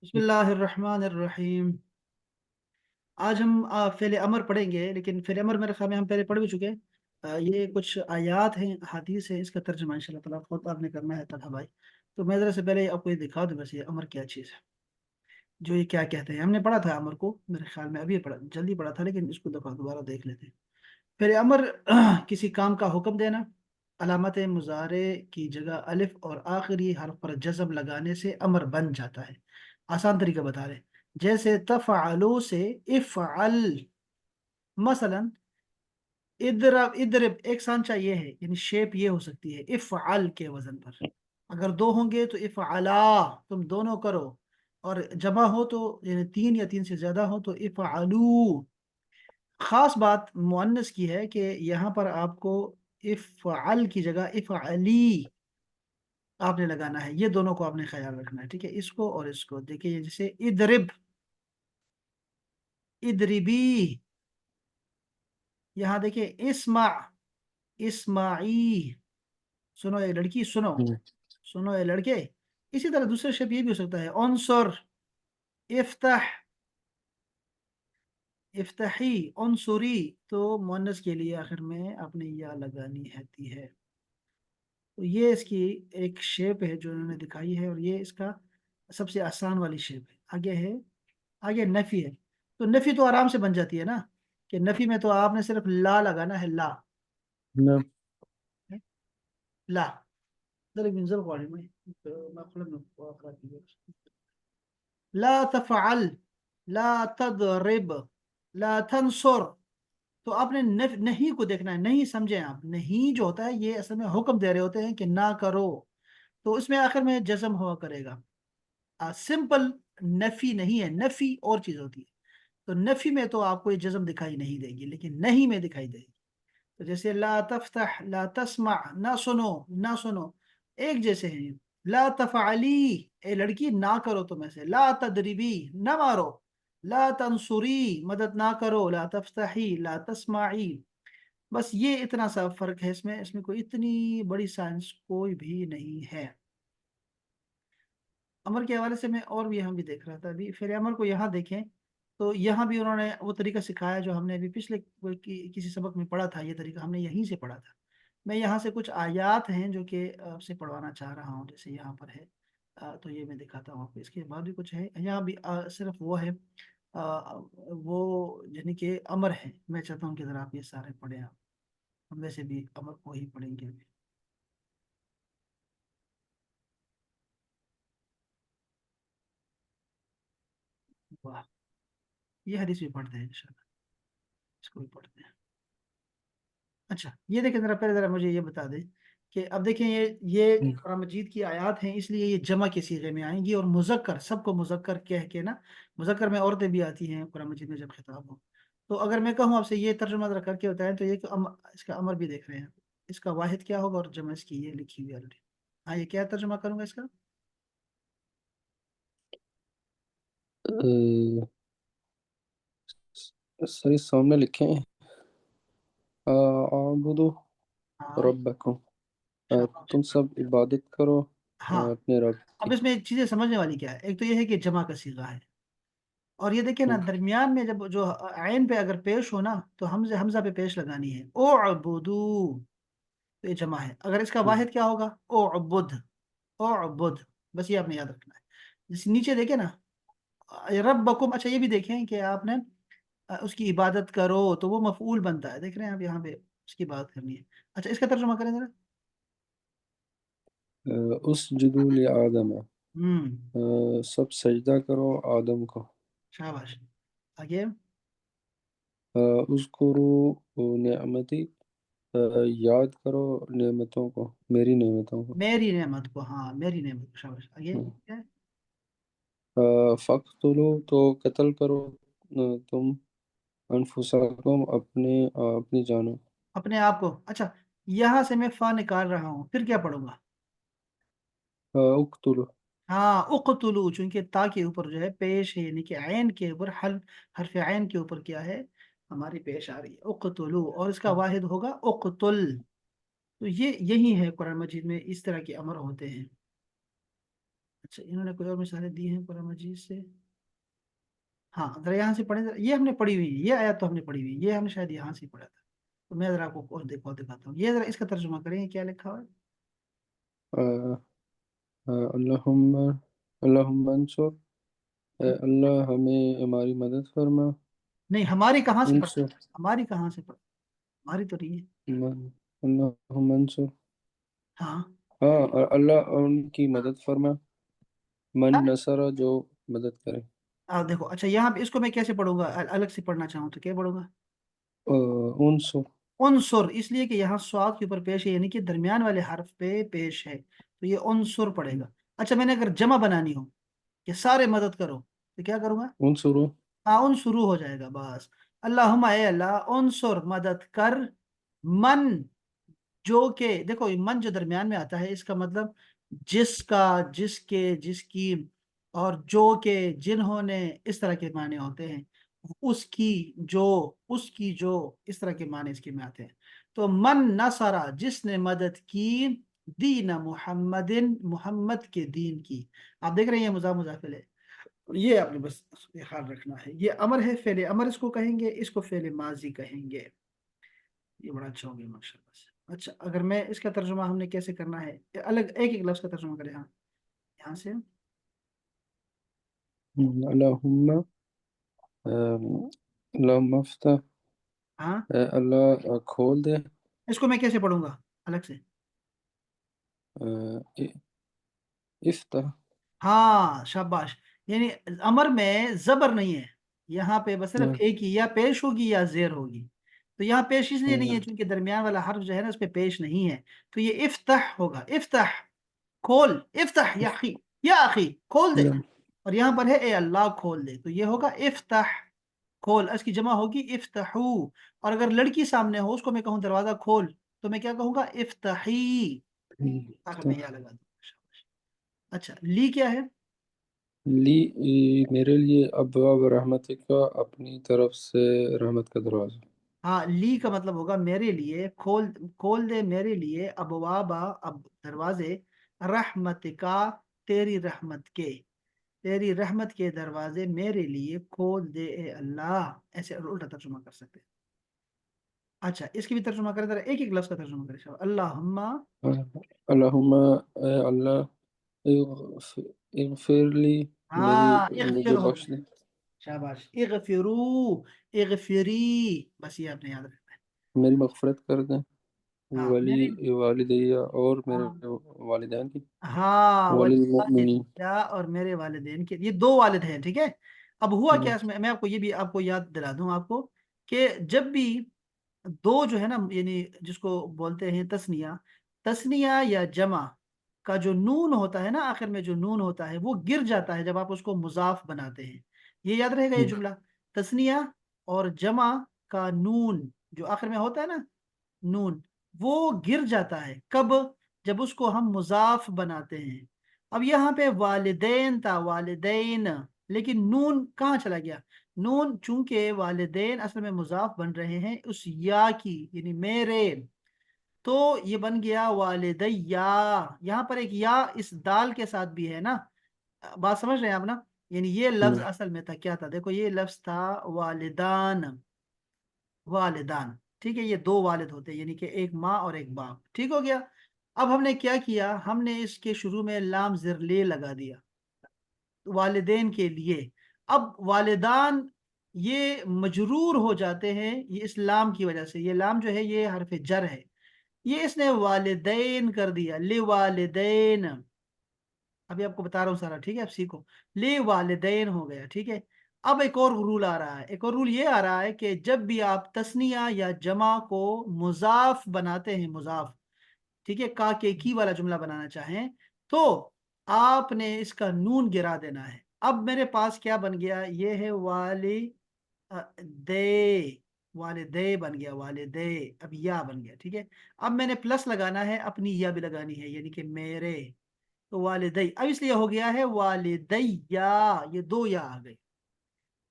بسم اللہ الرحمن الرحیم۔ آج ہم فعل امر پڑھیں گے، لیکن فعل امر میرے خیال میں ہم پہلے پڑھ بھی چکے ہیں۔ یہ کچھ آیات ہیں، حدیث ہے، اس کا ترجمہ انشاءاللہ تعالیٰ خود آپ نے کرنا ہے طلحہ بھائی۔ تو میں ذرا سے پہلے آپ کو یہ دکھا دوں، ویسے یہ امر کیا چیز ہے، جو یہ کیا کہتے ہیں۔ ہم نے پڑھا تھا امر کو، میرے خیال میں ابھی پڑھا، جلدی پڑھا تھا، لیکن اس کو دفعہ دوبارہ دیکھ لیتے ہیں۔ فعل امر کسی کام کا حکم دینا، علامت مضارع کی جگہ الف اور آخری حرف پر جزم لگانے سے امر بن جاتا ہے۔ آسان طریقہ بتا رہے ہیں، جیسے تفعلو سے افعل، مثلا اضرب اضرب، ایک سانچہ یہ ہے، یعنی شیپ یہ ہو سکتی ہے افعل کے وزن پر۔ اگر دو ہوں گے تو افعلا، تم دونوں کرو، اور جمع ہو تو یعنی تین یا تین سے زیادہ ہو تو افعلو۔ خاص بات مؤنث کی ہے کہ یہاں پر آپ کو افعل کی جگہ افعلی آپ نے لگانا ہے، یہ دونوں کو آپ نے خیال رکھنا ہے، ٹھیک ہے؟ اس کو اور اس کو دیکھیے، جیسے اضرب، ادربی، یہاں دیکھیں اسمع، اسمعی، سنو اے لڑکی سنو، ہوں، سنو اے لڑکے۔ اسی طرح دوسرا شب یہ بھی ہو سکتا ہے انصر، افتح، افتحی، انصری، تو مؤنث کے لیے آخر میں آپ نے یا لگانی ہوتی ہے۔ تو یہ اس کی ایک شیپ ہے جو انہوں نے دکھائی ہے، اور یہ اس کا سب سے آسان والی شیپ ہے۔ آگے ہے، آگے نفی ہے، تو نفی تو آرام سے بن جاتی ہے نا، کہ نفی میں تو آپ نے صرف لا لگانا ہے، لا، نعم. لا، ذلك بينزل غالي ما خلقنا لا تفعل، لا تضرب، لا تنصر۔ تو آپ نے نہیں کو دیکھنا ہے، نہیں سمجھیں آپ، نہیں جو ہوتا ہے یہ اصل میں حکم دے رہے ہوتے ہیں کہ نہ کرو، تو اس میں آخر میں جزم ہوا کرے گا۔ سمپل نفی نہیں ہے، نفی اور چیز ہوتی ہے، تو نفی میں تو آپ کو یہ جزم دکھائی نہیں دے گی، لیکن نہیں میں دکھائی دے گی۔ تو جیسے لا تفتح، لا تسمع، نہ سنو، نہ سنو، ایک جیسے ہیں۔ لا تفعلی، اے لڑکی نہ کرو تم ایسے، لا تدربی، نہ مارو، لا تنصری، مدد نہ کرو، لا تفتحی، لا تسمعی۔ بس یہ اتنا سا فرق ہے، اس میں کوئی اتنی بڑی سائنس کوئی بھی نہیں ہے۔ امر کے حوالے سے میں اور بھی یہاں بھی دیکھ رہا تھا ابھی، پھر امر کو یہاں دیکھیں تو یہاں بھی انہوں نے وہ طریقہ سکھایا جو ہم نے ابھی پچھلے کسی سبق میں پڑھا تھا، یہ طریقہ ہم نے یہیں سے پڑھا تھا۔ میں یہاں سے کچھ آیات ہیں جو کہ آپ سے پڑھوانا چاہ رہا ہوں، جیسے یہاں پر ہے، تو یہ میں دکھاتا ہوں آپ کو۔ اس کے بعد بھی کچھ ہے یہاں بھی، صرف وہ ہے، وہ یعنی کہ امر ہے۔ میں چاہتا ہوں کہ ذرا آپ یہ سارے پڑھیں، آپ ہم ویسے بھی امر کو ہی پڑھیں گے ابھی۔ واہ، یہ حدیث بھی پڑھتے ہیں انشاءاللہ، اس کو بھی پڑھتے ہیں۔ اچھا یہ دیکھیں ذرا، پہلے ذرا مجھے یہ بتا دیں کہ اب دیکھیں یہ قرآن مجید کی آیات ہیں، اس لیے یہ جمع کے صیغے میں آئیں گی، اور مذکر، سب کو مذکر کہہ کے نا، مذکر میں عورتیں بھی آتی ہیں قرآن مجید میں جب خطاب ہو۔ تو اگر میں کہوں آپ سے یہ ترجمہ ذرا کر کے بتائیں، تو یہ کہ اس کا امر بھی دیکھ رہے ہیں، اس کا واحد کیا ہوگا، اور جمع اس کی یہ لکھی ہوئی آلریڈی۔ ہاں، یہ کیا ترجمہ کروں گا اس کا؟ سر سامنے لکھے ہیں اعبدو ہاں، ربکم، شاباش۔ تم سب عبادت کرو ہاں، اپنے رب کی۔ اب اس میں چیزیں سمجھنے والی کیا ہے، ایک تو یہ ہے کہ جمع کا صیغہ ہے، اور یہ دیکھیں نا ہوں، درمیان میں جب جو عین پہ اگر پیش ہو نا، تو حمزہ پہ پیش لگانی ہے، او عبدو، تو یہ جمع ہے۔ اگر اس کا ہوں، واحد کیا ہوگا، او عبد، او عبد، بس یہ آپ نے یاد رکھنا ہے۔ جس نیچے دیکھیں نا ربکم، اچھا یہ بھی دیکھیں کہ آپ نے اس کی عبادت کرو، تو وہ مفعول بنتا ہے، دیکھ رہے ہیں آپ یہاں پہ، اس کی بات کرنی ہے۔ اچھا اس کا ترجمہ کریں ذرا۔ اسجدوا لآدم، ہوں، سب سجدہ کرو آدم کو۔ شاباش۔ آگے، اذکروا نعمتی، یاد کرو نعمتوں کو، میری نعمتوں کو۔ میری نعمت کو، ہاں میری نعمت کو، شاباش۔ آگے کیا ہے؟ فقتلو، تو قتل کرو تم انفسکم، اپنی جانوں۔ اپنے آپ کو، اچھا یہاں سے میں فا نکال رہا ہوں، پھر کیا پڑھوں گا؟ اقتلو، ہاں اقتلو، چونکہ تا کے اوپر جو ہے پیش ہے، یعنی کہ عین کے اوپر، حرف عین کے اوپر کیا ہے ہماری پیش آ رہی ہے، اقتلو، اور اس کا واحد ہوگا اقتل۔ تو یہ یہی ہے قرآن مجید میں اس طرح کے امر ہوتے ہیں۔ अच्छा, इन्होंने कोई और मिसालें दी हैं कुरान मजीद से? हाँ, जरा यहाँ से पढ़े जरा। ये हमने पढ़ी हुई है, ये आयत तो हमने पढ़ी हुई है, ये हमने शायद यहाँ से ही पढ़ा था। तो मैं जरा आपको और देखो दिखाता हूँ, ये जरा इसका तर्जुमा करेंगे क्या लिखा हुआ है। अ, अल्लाहुम्मा अल्लाहुम्मा अंसुर, ए अल्लाह हमें हमारी मदद फरमा। नहीं, हमारी कहाँ से पढ़ा? उनसुर हमारी कहाँ से पढ़ा? हमारी तो नहीं है। मन अल्लाहुम्मा अंसुर, हाँ। हाँ, और अल्लाह उनकी मदद फरमा। मन नसरा, जो मदद करे। देखो, अच्छा यहाँ पे इसको मैं कैसे पढ़ूंगा, अलग से पढ़ना चाहूँ तो क्या पढ़ूंगा? उनसुर। उनसुर, इसलिए कि यहाँ स्वाद के ऊपर पेश है, यानी कि दरमियान वाले हर्फ पे पेश है, तो ये उनसुर पड़ेगा। अच्छा, मैंने अगर जमा बनानी हो कि सारे मदद करो, तो क्या करूंगा? उनसुर हाँ, उन शुरू हो जाएगा बस। अल्लाहुम्मा, ए अल्लाह, उनसुर, मदद कर, मन, जो के, देखो ये मन जो दरमियान में आता है, इसका मतलब जिसका, जिसके, जिसकी, और जो के, जिन्होंने, इस तरह के माने होते हैं। उसकी, जो, उसकी जो, इस तरह के माने इसके में आते हैं। तो मन नसरा, जिसने मदद की, दीन मुहम्मदिन, मोहम्मद के दीन की। आप देख रहे हैं मुजाफिल है। ये आपने बस ये ख्याल रखना है, ये अमर है, फेले अमर इसको कहेंगे, इसको फेले माजी कहेंगे। ये बड़ा अच्छा हो गया माशाल्लाह से। अच्छा, अगर मैं इसका तर्जुमा हमने कैसे करना है, ये अलग एक एक लफ्ज का तर्जुमा करें। हाँ, यहाँ से। अल्लाहुम्मा अल्लाहुम्मा अफ्तह, हाँ, ए अल्लाह खोल दे। इसको मैं कैसे पढ़ूंगा अलग से? अ, इ- इफ्तह। हाँ, शाबाश। यानी अमर में जबर नहीं है, यहाँ पे बस सिर्फ हाँ, एक ही, या पेश होगी या जेर होगी। तो यहाँ पेश इसलिए नहीं है हाँ, क्योंकि दरमियान वाला हर्फ जो है ना, उस पे पेश नहीं है। तो ये इफ्तह होगा, इफ्तह, खोल, इफ्तह या अखी, खोल दे। या और यहाँ पर है ए अल्लाह खोल दे, तो ये होगा इफ्तह, खोल। इसकी जमा होगी इफ्तहू। और अगर लड़की सामने हो, उसको मैं कहूँ दरवाजा खोल, तो मैं क्या कहूंगा? इफ्तही। आखिर में इफ्तह। या लगा दूँ। अच्छा, ली क्या है? मेरे लिए अबवाब रहमतिक का, अपनी तरफ से रहमत का दरवाजा। हाँ, ली का मतलब होगा मेरे लिए, खोल, खोल दे मेरे लिए, अबवाबा, अब दरवाजे, रहमत का, तेरी रहमत के, तेरी रहमत के दरवाजे मेरे लिए खोल दे ए अल्लाह, ऐसे उल्टा तर्जुमा कर सकते हैं। अच्छा, इसकी भी तर्जुमा करें जरा, एक एक लफ्ज का तर्जुमा करें। अल्लाहुम्मा। हाँ, अल्लाहुम्मा, ए अल्लाह इगफिरली, मेरी हाँ, इगफिर मुझे हो बख्श गया। दे। शाबाश, इगफिरू, इगफिरी, बस ये आपने याद रखना है। मेरी मगफरत कर दे, हाँ, मेरे, वली वालिदैया, और मेरे हाँ, वालिदैन की, हाँ, वलिल मोमिनीन। वालिदा, और मेरे वालिदैन के, ये दो वालिद हैं, ठीक है। अब हुआ क्या हाँ, इसमें, मैं आपको ये भी आपको याद दिला दूं आपको, कि जब भी दो जो है ना, यानी जिसको बोलते हैं तस्निया, तस्निया या जमा का जो नून होता है ना, आखिर में जो नून होता है वो गिर जाता है जब आप उसको मुजाफ बनाते हैं। ये याद रहेगा ये जुमला। तस्निया और जमा का नून जो आखिर में होता है ना, नून, वो गिर जाता है कब? जब उसको हम मुजाफ बनाते हैं। अब यहाँ पे वालिदैन था, वालिदैन, लेकिन नून कहाँ चला गया? नून, चूंकि वालिदैन असल में मुजाफ बन रहे हैं उस या की, यानी मेरे, तो ये बन गया वालिदैया। यहाँ पर एक या इस दाल के साथ भी है ना। बात समझ रहे हैं आप ना? यानी ये लफ्ज असल में था क्या था, देखो ये लफ्ज था वालिदान, वालिदान। ठीक है, ये दो वालिद होते हैं, यानी कि एक माँ और एक बाप। ठीक हो गया। अब हमने क्या किया, हमने इसके शुरू में लाम जिरले लगा दिया वालिदैन के लिए। अब वालिदान ये मजरूर हो जाते हैं, ये इस लाम की वजह से, ये लाम जो है ये हरफ जर है, ये इसने वालिदैन कर दिया, ले वालिदैन। अभी आपको बता रहा हूँ सारा, ठीक है, आप सीखो। ले वालिदैन हो गया, ठीक है। अब एक और रूल आ रहा है, एक और रूल ये आ रहा है कि जब भी आप तस्निया या जमा को मुजाफ बनाते हैं, मुजाफ, ठीक है, का के की वाला जुमला बनाना चाहें, तो आपने इसका नून गिरा देना है। अब मेरे पास क्या बन गया, ये है वाली दे, वाले दे बन गया, वाले दे। अब या बन गया, ठीक है। अब मैंने प्लस लगाना है, अपनी या भी लगानी है, यानी कि मेरे, तो वालिदई, अब इसलिए हो गया है वालिदैया, ये दो या आ गई।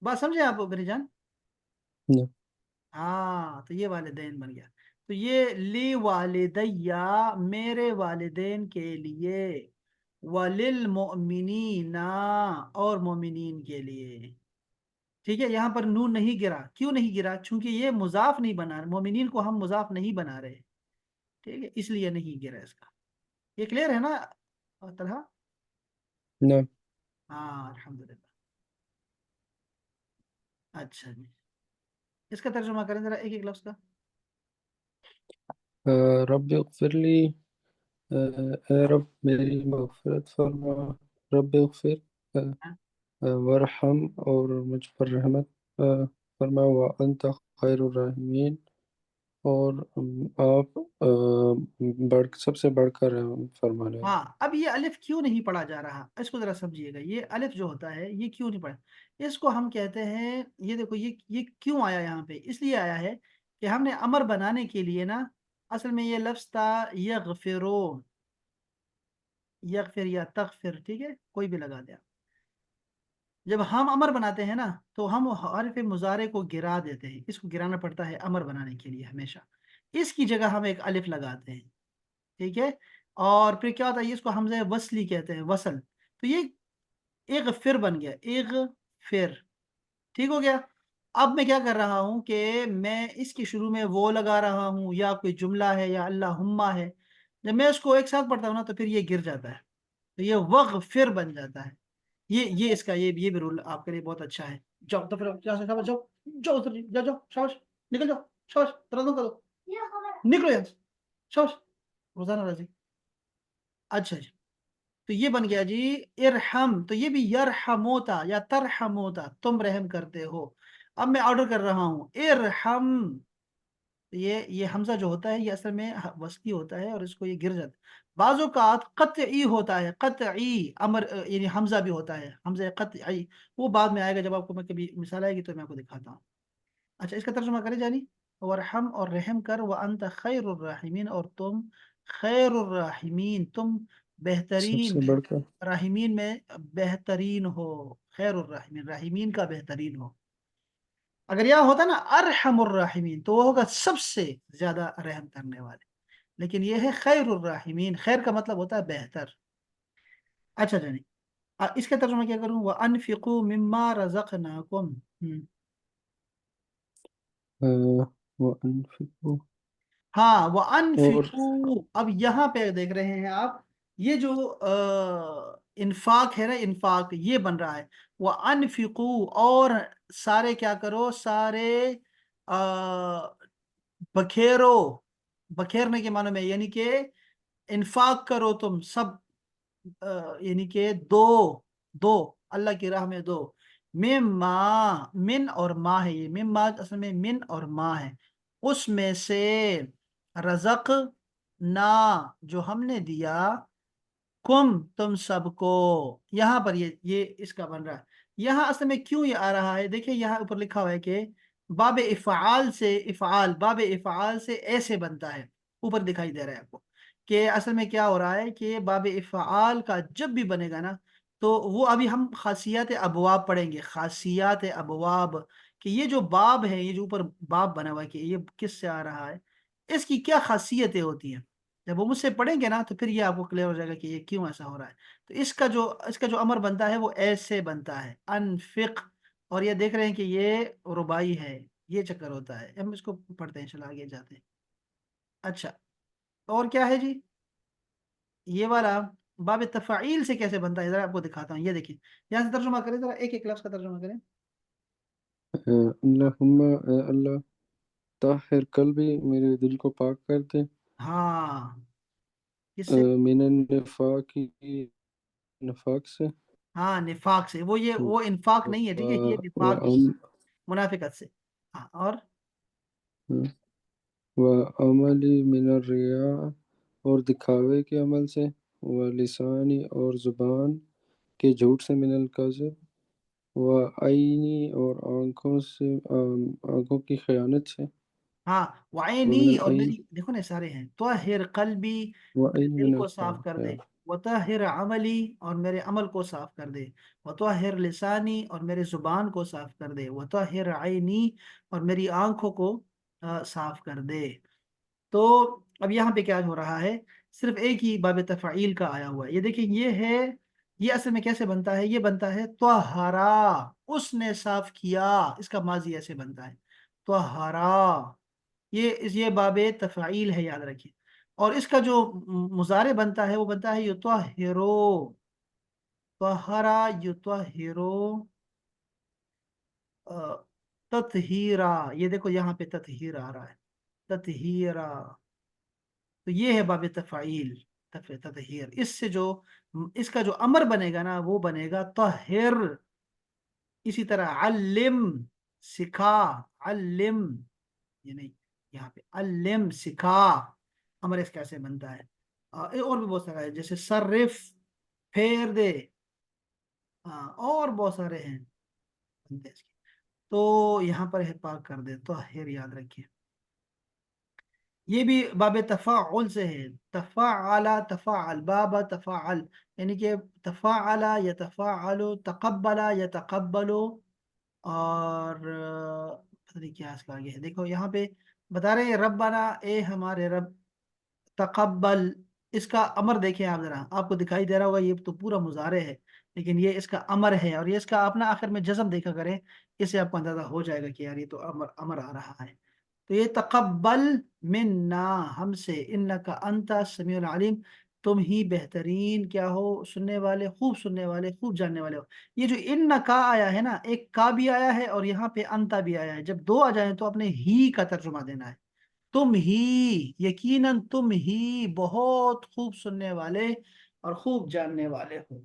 बात समझे आप मेरी जान? हाँ, हाँ, तो ये वालिदैन बन गया। तो ये ली वालिदैया, मेरे वालिदैन के लिए, वलिलमुमिनीना, और मोमिनीन के लिए। ठीक है, यहाँ पर नून नहीं गिरा, क्यों नहीं गिरा? चूंकि ये मुजाफ नहीं बना रहे, मोमिनीन को हम मुजाफ नहीं बना रहे। ठीक है, इसलिए नहीं गिरा इसका। ये क्लियर है ना तरह? نعم. हाँ अल्हम्दुलिल्लाह। अच्छा जी, इसका तर्जुमा करें जरा एक एक लफ्ज का। رب اغفر لی، اے رب میری مغفرت فرما، رب اغفر، हाँ ورحم اور مجھ پر رحمت فرما، وانت خیر الراحمین، اور آپ سب سے بڑھ کر رحم فرمانے والے۔ हाँ, अब ये अलिफ क्यों नहीं पढ़ा जा रहा, इसको जरा समझिएगा। ये अलिफ जो होता है ये क्यों नहीं पढ़ा? इसको हम कहते हैं, ये देखो ये क्यों आया यहाँ पे, इसलिए आया है कि हमने अमर बनाने के लिए ना, असल में ये लफ्ज था यगफिरो, यगफिर या तगफिर, ठीक है, कोई भी लगा दिया। जब हम अमर बनाते हैं ना, तो हम हरफ मुजारे को गिरा देते हैं, इसको गिराना पड़ता है अमर बनाने के लिए हमेशा। इसकी जगह हम एक अलिफ लगाते हैं। ठीक है, और फिर क्या होता है, इसको हमजे वसली कहते हैं, वसल। तो ये एक फिर बन गया, एक फिर। ठीक हो गया। अब मैं क्या कर रहा हूं कि मैं इसके शुरू में वो लगा रहा हूं, या कोई जुमला है या अल्लाहुम्मा है। जब मैं उसको एक साथ पढ़ता हूं ना, तो फिर ये गिर जाता है, तो ये वग फिर बन जाता है। ये इसका ये भी रूल आपके लिए बहुत अच्छा है। जाओ तो फिर यहाँ से, शाबाश, जाओ जाओ उधर, जाओ जाओ, शाबाश, निकल जाओ, शाबाश, तरह करो, निकलो यहाँ से, शाबाश, रोजाना राजी। अच्छा जी, तो ये बन गया जी इरहम। तो ये भी यरहमोता या तरहमोता, तुम रहम करते हो। अब मैं ऑर्डर कर रहा हूं इरहम। तो ये हमजा जो होता है, ये असल में वस्ती होता है, और इसको ये गिर जाता है। बाजू का कतई होता है, कतई अमर, यानी हमजा भी होता है, हमजा कतई। वो बाद में आएगा, जब आपको मैं कभी मिसाल आएगी तो मैं आपको दिखाता हूँ। अच्छा, इसका तर्जुमा करें जानी। वरहम, और रहम कर, व अंत खैरुर राहिमीन, और तुम खैरुर राहिमीन, तुम سب बेहतरीन, سے بڑھ کر राहिमीन में बेहतरीन हो। खैरुर राहिमीन, राहिमीन का बेहतरीन हो। अगर यह होता ना अरहमुर राहिमीन, तो वो होगा सबसे ज्यादा रहम करने वाले। लेकिन यह है खैरुर राहिमीन, खैर का मतलब होता है बेहतर। अच्छा जानी, इसका तर्जुमा क्या करूं? व अनफिकू मिम्मा रज़क़नाकुम। وَأَنفِقُوا، हाँ, वो اور अनफिकू, अब यहाँ पे देख रहे हैं आप, ये जो इन्फाक है ना, इन्फाक ये बन रहा है। वो अनफिकू, और सारे क्या करो, सारे आ, बखेरो, बखेरने के मानो में, यानी कि इन्फाक करो तुम सब, यानी कि दो, दो, अल्लाह की राह में दो। मिम्मा, मिन और मा है, ये मिम्मा असल में मिन और मा है, उसमें से, रज़क ना, जो हमने दिया, कुम, तुम सबको। यहाँ पर ये इसका बन रहा है। यहाँ असल में क्यों ये आ रहा है, देखिए यहाँ ऊपर लिखा हुआ है कि बाब इफ़आल से, इफ़आल बाब इफ़आल से ऐसे बनता है, ऊपर दिखाई दे रहा है आपको, कि असल में क्या हो रहा है कि बाब इफ़आल का जब भी बनेगा ना, तो वो अभी हम खासियात अबवाब पढ़ेंगे, खासियात अबवाब, कि ये जो बाब है, ये जो ऊपर बाब बना हुआ है, कि ये किस से आ रहा है, इसकी क्या खासियतें होती हैं। जब वो मुझसे पढ़ेंगे ना, तो फिर ये आपको क्लियर हो जाएगा कि ये क्यों ऐसा हो रहा है। तो इसका जो अमर बनता है वो ऐसे बनता है, अनफिक। और ये देख रहे हैं कि ये रुबाई है, ये चक्कर होता है। हम इसको पढ़ते हैं, चलो आगे जाते हैं। अच्छा, और क्या है जी, ये वाला बाब तफ़ाइल से कैसे बनता है, जरा आपको दिखाता हूँ। ये देखिए, यहाँ से तर्जुमा करें जरा, एक एक लफ्ज का तर्जुमा करें। अल्लाहुम्मा, ए अल्लाह, ताहिर कल्बी, मेरे दिल को पाक कर दे, हाँ, किससे? मिनन निफाकी, नफाक से, हाँ, निफाक से। वो इन्फाक नहीं है, ठीक है, ये व निफाक है, अम मुनाफिकत से। हाँ, और व अमली मिनर रिया, और दिखावे के अमल से, व लिसानी, और जुबान के झूठ से, मिनल कज़ब, व आईनी, और आँखों से, आँखों की खयानत से, हाँ, व वाइनी, मिनल और आइन, मेरी देखो ना सारे हैं, तहिर कल्बी, व मेरे आइन दिल मिनल को साफ कर दे। ख्याल। वतहिर अमली, और मेरे अमल को साफ कर दे। वतहिर लिसानी, और मेरे जुबान को साफ कर दे। वतहिर आइनी, और मेरी आंखों को साफ कर दे। तो अब यहाँ पे क्या हो रहा है, صرف ایک ہی باب تفعیل کا آیا ہوا ہے. یہ دیکھیں یہ ہے، یہ اصل میں کیسے بنتا ہے؟ یہ بنتا ہے طہرا، اس نے صاف کیا، اس کا ماضی ایسے بنتا ہے طہرا. یہ باب تفعیل ہے، یاد رکھیے. اور اس کا جو مضارع بنتا ہے وہ بنتا ہے یطہرو. طہرا یطہرو تطہیرا. یہ دیکھو یہاں پہ تطہیر آ رہا ہے، تطہیرا. تو یہ ہے باب تفعیل، تطہیر. اس سے جو اس کا جو امر بنے گا نا وہ بنے گا طہر. اسی طرح علم، سکھا. علم، یہ نہیں، یہاں پہ علم سکھا، امر اس کیسے بنتا ہے. اور بھی بہت سارا ہے، جیسے صرف، پھیر دے. ہاں اور بہت سارے ہیں بنتے اس کے. تو یہاں پر ہے پاک کر دے، طہر یاد رکھیے. یہ بھی باب تفاعل سے ہے. تفاعل، تفاعل، باب تفاعل، یعنی کہ تفاعل یتفاعل، تقبل یتقبل. اور پتہ نہیں کیا اس کا آگے ہے. دیکھو یہاں پہ بتا رہے ہیں ربنا، اے ہمارے رب. تقبل، اس کا امر دیکھیں آپ ذرا، آپ کو دکھائی دے رہا ہوگا یہ تو پورا مضارع ہے، لیکن یہ اس کا امر ہے. اور یہ اس کا اپنا آخر میں جزم دیکھا کریں، اس سے آپ کو اندازہ ہو جائے گا کہ یار یہ تو امر امر آ رہا ہے. تو یہ تقبل منا، ہم سے، انک انت السمیع العلیم، تم ہی بہترین کیا ہو، سننے والے، خوب سننے والے، خوب جاننے والے ہو. یہ جو ان کا آیا ہے نا، ایک کا بھی آیا ہے اور یہاں پہ انتا بھی آیا ہے. جب دو آ جائیں تو اپنے ہی کا ترجمہ دینا ہے. تم ہی، یقیناً تم ہی بہت خوب سننے والے اور خوب جاننے والے ہو.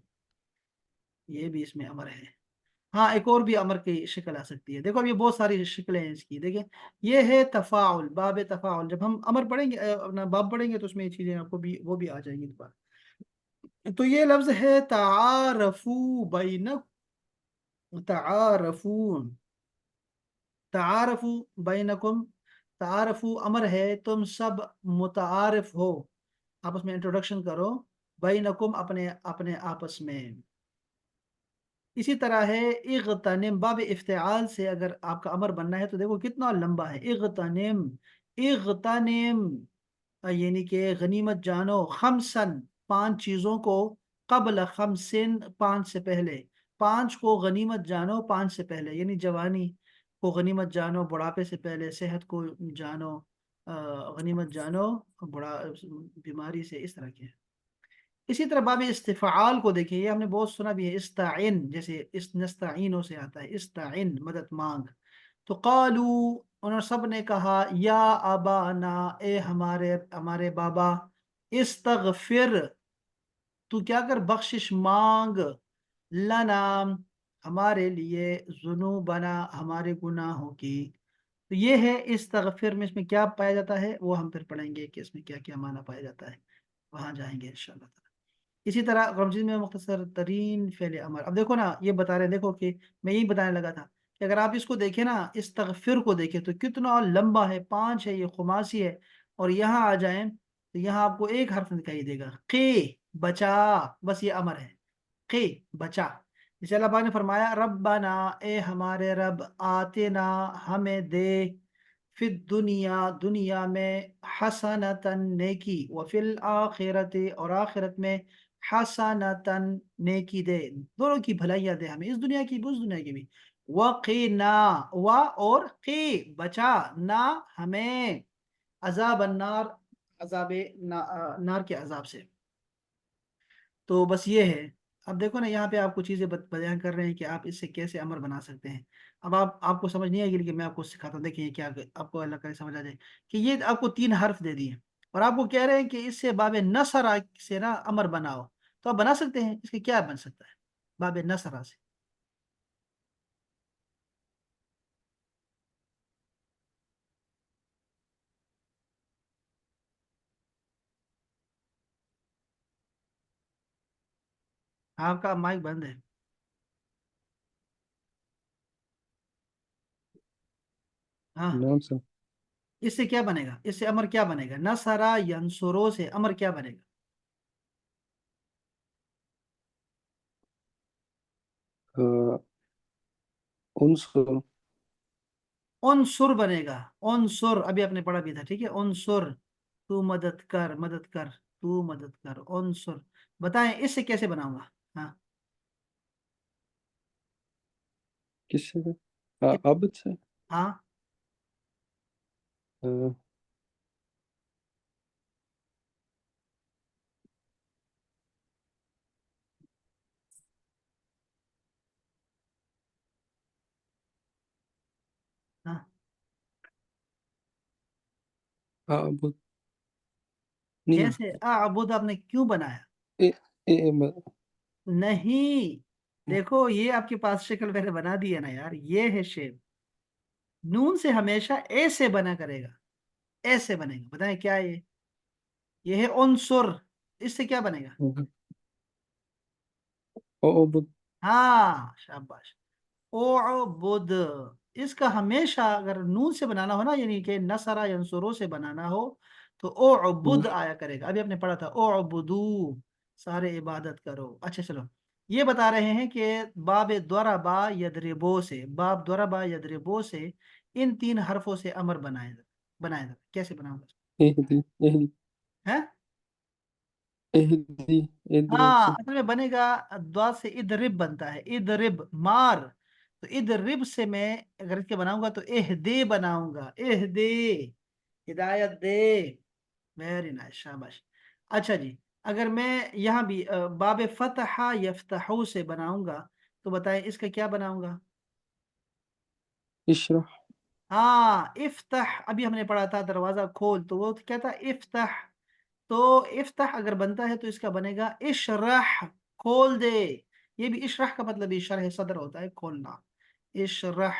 یہ بھی اس میں امر ہے. ہاں ایک اور بھی امر کی شکل آ سکتی ہے. دیکھو اب یہ بہت ساری شکلیں ہیں اس کی. دیکھیں یہ ہے تفاعل، باب تفاعل. جب ہم امر پڑھیں گے، اپنا باب پڑھیں گے تو اس میں یہ چیزیں آپ کو بھی وہ بھی آ جائیں گی دوبارہ. تو یہ لفظ ہے تعارفو بینک، تعارفون، تعارفو بینکم. تعارفو امر ہے، تم سب متعارف ہو، آپس میں انٹروڈکشن کرو. بینکم، اپنے اپنے آپس میں. اسی طرح ہے اغتنم، باب افتعال سے اگر آپ کا امر بننا ہے تو دیکھو کتنا لمبا ہے. اغتنم، اغتنم، یعنی کہ غنیمت جانو. خمسن، پانچ چیزوں کو. قبل خمسن، پانچ سے پہلے. پانچ کو غنیمت جانو پانچ سے پہلے، یعنی جوانی کو غنیمت جانو بڑھاپے سے پہلے. صحت کو جانو، غنیمت جانو بڑا بیماری سے. اس طرح کے. اسی طرح باب استفعال کو دیکھیں، یہ ہم نے بہت سنا بھی ہے. استعین، جیسے نستعینوں سے آتا ہے، استعین مدد مانگ. تو قالو، انہوں سب نے کہا یا ابانا، اے ہمارے ہمارے بابا. استغفر، تو کیا کر، بخشش مانگ. لنا، ہمارے لیے. ذنوبنا، ہمارے گناہوں کی. تو یہ ہے استغفر میں. اس میں کیا پایا جاتا ہے وہ ہم پھر پڑھیں گے کہ اس میں کیا کیا معنی پایا جاتا ہے، وہاں جائیں گے انشاءاللہ تعالی. اسی طرح غمزین میں مختصر ترین فعل امر. اب دیکھو نا یہ بتا رہے ہیں، دیکھو کہ میں یہی بتانے لگا تھا کہ اگر آپ اس کو دیکھیں نا، استغفر کو دیکھیں تو کتنا لمبا ہے، پانچ ہے، یہ خماسی ہے. اور یہاں آ جائیں تو یہاں آپ کو ایک حرف دکھائی دے گا، قی، بچا. بس یہ امر ہے، قی، بچا. جسے اللہ پاک نے فرمایا ربنا، اے ہمارے رب. آتنا، ہمیں دے. فی الدنیا، دنیا میں. حسنتن، نیکی. وفی الآخرت، اور آخرت میں. حسنتن، نیکی دے. دونوں کی بھلائیاں دے ہمیں، اس دنیا کی بھی اس دنیا کی بھی. وقنا، و اور قی، بچا. نہ ہمیں. عذاب النار، عذاب نار کے عذاب سے. تو بس یہ ہے. اب دیکھو نا یہاں پہ آپ کو چیزیں بیان کر رہے ہیں کہ آپ اس سے کیسے امر بنا سکتے ہیں. اب آپ کو سمجھ نہیں آئے گی، لیکن میں آپ کو سکھاتا ہوں. دیکھیں یہ کیا، آپ کو اللہ کرے سمجھ آ جائے کہ یہ آپ کو تین حرف دے دیے اور آپ کو کہہ رہے ہیں کہ اس سے باب نصرہ سے نا امر بناؤ. تو آپ بنا سکتے ہیں. اس کے کیا بن سکتا ہے باب نصرہ سے؟ آپ کا مائک بند ہے. ہاں، نام سے اس سے کیا بنے گا؟ اس سے امر کیا بنے گا؟ نصرہ ینصرو سے امر کیا بنے گا؟ عنصر. انصر بنے گا. انصر ابھی آپ نے پڑھا بھی تھا، ٹھیک ہے. انصر، تو مدد کر، مدد کر. तू मदद कर, उनसुर। बताएं इससे कैसे बनाऊंगा। हाँ। किससे से? इत- अब से। हाँ। हाँ, हाँ। अब नहीं है। कैसे अबुद आपने क्यों बनाया? ए, ए, नहीं, देखो ये आपके पास शक्ल मैंने बना दी है ना यार, ये है शेप। नून से हमेशा ए से बना करेगा, ऐसे बनेगा। बताएं क्या है ये है उनसुर। इससे क्या बनेगा? ओ हाँ शाबाश। ओबुद। इसका हमेशा अगर नून से बनाना हो ना, यानी कि नसरा यंसुरों से बनाना हो, तो ओबुद आया करेगा। अभी आपने पढ़ा था ओबुदू, सारे इबादत करो। अच्छा चलो, ये बता रहे हैं कि बाब द्वरबा यदरिबो से, बाब द्वरबा यदरिबो से इन तीन हरफों से अमर बनाया कैसे बनाऊंगा? एहदी एहदी है। एहदी इधर हाँ से। असल में बनेगा, द्वा से इदरिब बनता है, इदरिब मार। तो इदरिब से मैं अगर इसके बनाऊंगा तो एहदे बनाऊंगा, एहदे, हिदायत दे। वेरी नाइस, शाबाश। अच्छा जी, अगर मैं यहाँ भी बाब फतहा यफ्तहू से बनाऊंगा, तो बताएं इसका क्या बनाऊंगा? इशरह। हाँ इफ्तह, अभी हमने पढ़ा था दरवाजा खोल, तो वो क्या था? इफ्तह। तो इफ्तह अगर बनता है तो इसका बनेगा इशरह, खोल दे। ये भी इशरह का मतलब ही शरह सदर होता है, खोलना, इशरह।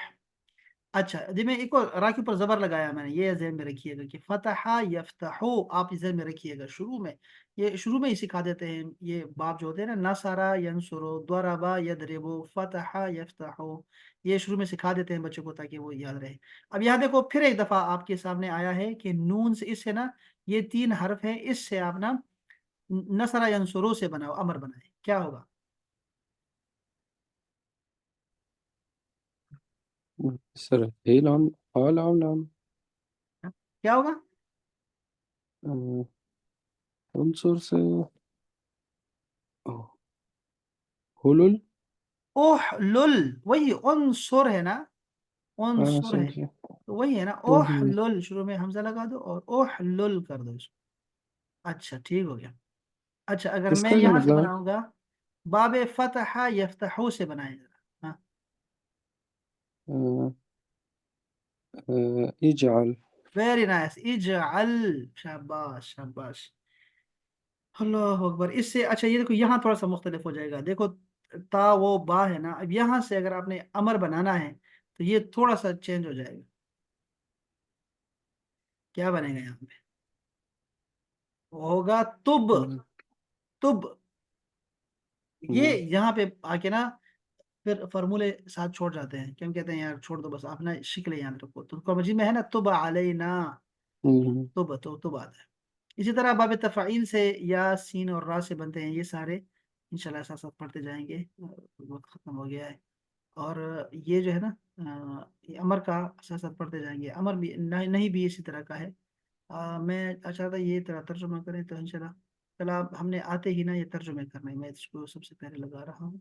अच्छा जी, मैं एक और रा के ऊपर जबर लगाया मैंने, ये ज़हन में रखिएगा कि फतहा यफ्तहु, आप ज़हन में रखिएगा शुरू में। ये शुरू में ही सिखा देते हैं ये बाप जो होते हैं ना, नसरा यंसुरु, दरबा यदरिबु, फतहा यफ्तहु, ये शुरू में सिखा देते हैं बच्चों को ताकि वो याद रहे। अब यहाँ देखो फिर एक दफा आपके सामने आया है कि नून से, इससे ना, ये तीन हर्फ है, इससे आप ना नसरा यंसुरु से बनाओ, अमर बनाए, क्या होगा? सर हेल आम हाल आम नाम। हाँ? क्या होगा? उनसुर से हुलुल। ओह लुल, वही उनसुर है ना, हाँ उनसुर है, समझे। तो वही है ना, ओह ओह लुल, शुरू में हमजा लगा दो और ओह लुल कर दो इसको। अच्छा ठीक हो गया। अच्छा अगर मैं इसका क्या यहां से मतलब बनाऊंगा, बाबे फतहा यफ्तहू से बनाए जरा। हाँ। है? इजाल। वेरी नाइस, इजअल, शाबाश शाबाश, अल्लाह अकबर। इससे अच्छा ये देखो यहाँ थोड़ा सा मुख्तलिफ हो जाएगा, देखो ता वो बा है ना, अब यहाँ से अगर आपने अमर बनाना है तो ये थोड़ा सा चेंज हो जाएगा। क्या बनेगा यहाँ पे? वो होगा तुब, तुब। ये यहाँ पे आके ना फिर फॉर्मूले साथ छोड़ जाते हैं, क्यों कहते हैं यार छोड़ दो बस, अपना शिक्ल याद रखो। तो कुरआन में है ना, तुब अलैना, तो बात है। इसी तरह बाब तफ़ाइल से या सीन और रा से बनते हैं ये सारे, इंशाल्लाह साथ साथ पढ़ते जाएंगे। वक्त खत्म हो गया है। और ये जो है ना, ये अमर का साथ साथ पढ़ते जाएंगे। अमर भी नहीं, नहीं भी इसी तरह का है। मैं अच्छा था ये तरह तर्जुमा करें तो इंशाल्लाह। कल आप हमने आते ही ना ये तर्जुमे करने, मैं इसको सबसे पहले लगा रहा हूँ।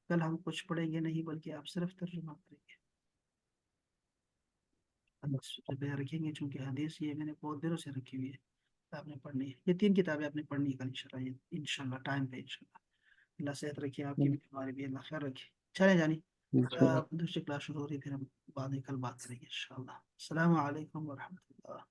कल हम कुछ पढ़ेंगे नहीं, बल्कि आप सिर्फ तर्जुमा करेंगे। हदीस पे रखेंगे, चूंकि हदीस ये मैंने बहुत देरों से रखी हुई है, तो आपने पढ़नी है। ये तीन किताबें आपने पढ़नी है कल इंशाल्लाह, ये इंशाल्लाह टाइम पे इंशाल्लाह। अल्लाह सेहत रखिए, आपकी भी हमारी भी, अल्लाह खैर रखे। चले जानी, दूसरी क्लास शुरू हो रही है, फिर हम बाद में कल बात करेंगे इंशाल्लाह। अस्सलाम वालेकुम वरहमतुल्लाह।